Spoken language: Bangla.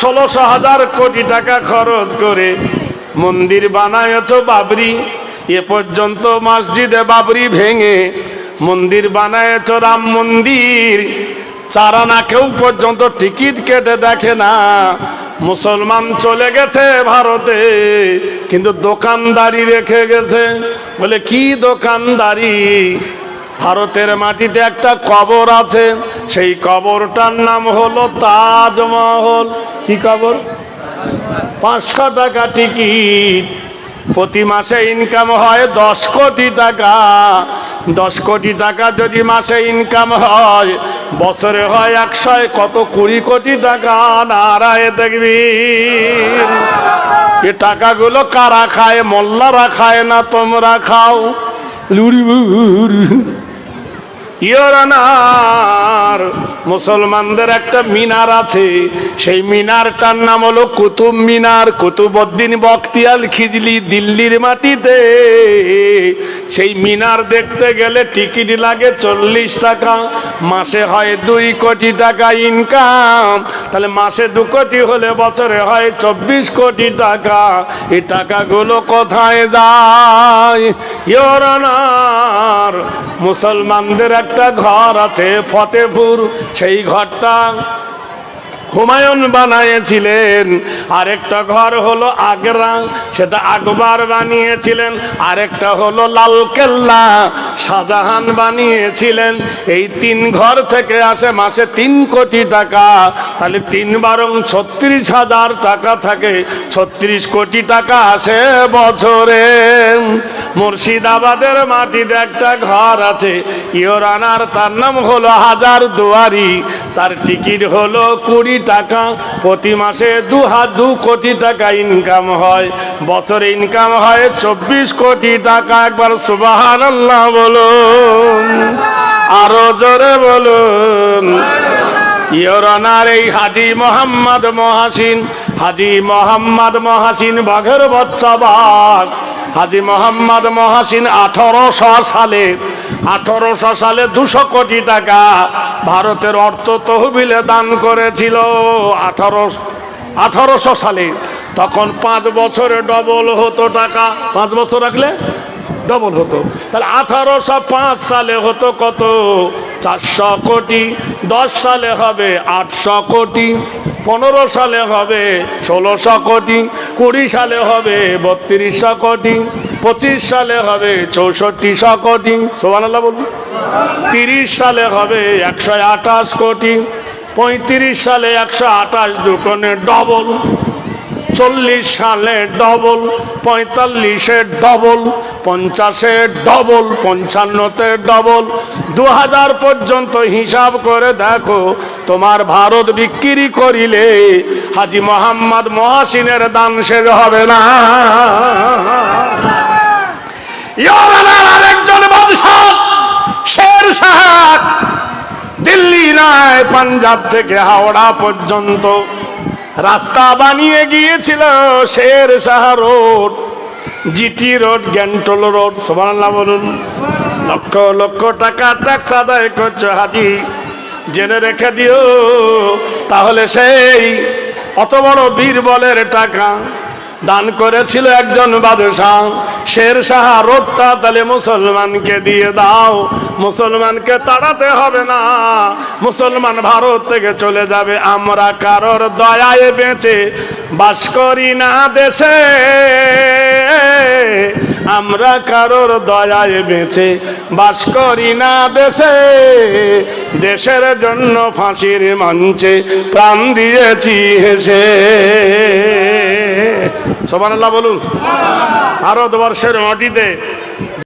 16,000 কোটি টাকা খরচ করে মন্দির বানায়ছ বাবরি। এ পর্যন্ত মসজিদে বাবরি ভেঙে মন্দির বানায়ছ রাম মন্দির, চারানা কেউ পর্যন্ত টিকিট কেটে দেখে না। মুসলমান চলে গেছে ভারতে, কিন্তু দোকানদারি রেখে গেছে। বলে কি দোকানদারি? ভারতের মাটিতে একটা কবর আছে, সেই কবরটার নাম হলো তাজমহল। কি কবর? 500 টাকা টিকিট। প্রতি মাসে ইনকাম হয় 10 কোটি টাকা। 10 কোটি টাকা যদি মাসে ইনকাম হয়, বছরে হয় 100, কত 20 কোটি টাকা। নারায়ে তাকবীর। এ টাকাগুলো কারা খায়? মোল্লারা খায় না, তোমরা খাও। ইয়োরানার মুসলমানদের একটা মিনার আছে, সেই মিনারটার নাম হলো কুতুব মিনার। কুতুবউদ্দিন বখতিয়ার খিজলি দিল্লির মাটিতে। সেই মিনার দেখতে গেলে টিকিট লাগে 40 টাকা। মাসে হয় 2 কোটি টাকা ইনকাম। তাহলে মাসে 2 কোটি হলে বছরে হয় 24 কোটি টাকা। এই টাকাগুলো কোথায় যায়? ইয়োরানার মুসলমানদের একটা ঘর আছে ফতেপুর, সেই ঘরটা হুমায়ুন বানিয়েছিলেন। আরেকটা ঘর হলো আগ্রা, সেটা আকবর বানিয়েছিলেন। আরেকটা হলো লালকেল্লা, শাহজাহান বানিয়েছিলেন। এই 3 ঘর থেকে আসে মাসে 3 কোটি টাকা। তাহলে 3 বারং 36,000 টাকা থাকে, 36 কোটি টাকা আসে বছরে। মুর্শিদাবাদের মাটিতে একটা ঘর আছে ইয়োরানার, তার নাম হলো হাজার দুয়ারি। তার টিকিট হলো 20 টাকা। প্রতি মাসে 2 কোটি টাকা ইনকাম হয়, বছরে ইনকাম হয় 24 কোটি টাকা। একবার সুবহানাল্লাহ বলুন, আরো জোরে বলুন। ইয়োরানার এই হাজী মোহাম্মদ মহাসিন, হাজী মোহাম্মদ মহাসিন বাঘের বাচ্চা বাঘ। হাজী মোহাম্মদ মহাসিন 1800 সালে 200 কোটি টাকা ভারতের অর্থ তহবিলে দান করেছিল। 1800 সালে। তখন 5 বছরে ডবল হতো টাকা। 5 বছর রাখলে ডবল হতো। তাহলে 1805 সালে হতো কত? 400 কোটি। 10 সালে হবে 800 কোটি। 15 সালে হবে 1600 কোটি। 20 সালে হবে 3200 কোটি। 25 সালে হবে 6400 কোটি। সুবহানাল্লাহ বলুন। 30 সালে হবে 128 কোটি। 35 সালে 128 দুগুণে ডবল। 40 সালে ডবল। 45-এ ডবল। 50-এ ডবল। 55-তে ডবল। 2000 পর্যন্ত হিসাব করে দেখো, তোমার ভারত বিক্রি করিলে হাজী মোহাম্মদ মহাসিনের দান শেষ হবে না। ইয়োরানার আরেকজন বাদশা শের শাহ, দিল্লি নয় পাঞ্জাব থেকে হাওড়া পর্যন্ত রাস্তা বানিয়ে গিয়েছিল। Sher Shah road, GT road, গ্যান্টল রোড। সুবহানাল্লাহ বলুন। লক্ষ লক্ষ টাকা ট্যাক্স আদায় করছো হাজি, জেনে রেখে দিও। তাহলে সেই অত বড় বীরবলের টাকা দান করেছিল একজন বাদশাহ। শের শাহ রোডটা তাহলে মুসলমানকে দিয়ে দাও। মুসলমানকে তাড়াতে হবে না, মুসলমান ভারত থেকে চলে যাবে। আমরা কারোর দয়ায় বেঁচে বাস করি না দেশে, আমরা কারোর দয়ায় বেঁচে বাস করি না দেশে। দেশের জন্য ফাঁসির মঞ্চে প্রাণ দিয়েছি হেসে। সুবহানাল্লাহ বলুন। ভারতবর্ষের মাটিতে